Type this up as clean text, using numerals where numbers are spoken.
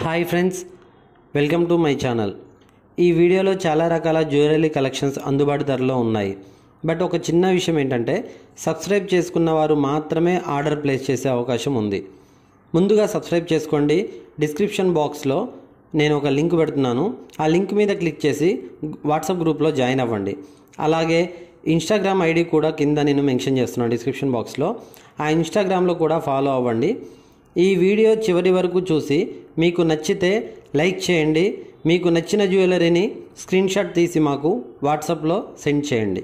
Hi friends, welcome to my channel. ఈ వీడియోలో చాలా రకాల జ్యువెలరీ కలెక్షన్స్ అందుబాటు ధరలో ఉన్నాయి. బట్ ఒక చిన్న విషయం ఏంటంటే, సబ్స్క్రైబ్ చేసుకున్న వారు మాత్రమే ఆర్డర్ ప్లేస్ చేసే అవకాశం ఉంది. ముందుగా సబ్స్క్రైబ్ చేసుకోండి. డిస్క్రిప్షన్ బాక్స్లో నేను ఒక లింక్ పెడుతున్నాను. ఆ లింక్ మీద క్లిక్ చేసి వాట్సాప్ గ్రూప్లో జాయిన్ అవ్వండి. అలాగే ఇన్స్టాగ్రామ్ ఐడి కూడా కింద నేను మెన్షన్ చేస్తున్నాను డిస్క్రిప్షన్ బాక్స్లో. ఆ ఇన్స్టాగ్రామ్లో కూడా ఫాలో అవ్వండి. ఈ వీడియో చివరి వరకు చూసి మీకు నచ్చితే లైక్ చేయండి. మీకు నచ్చిన జ్యువెలరీని స్క్రీన్ షాట్ తీసి మాకు వాట్సాప్లో సెండ్ చేయండి.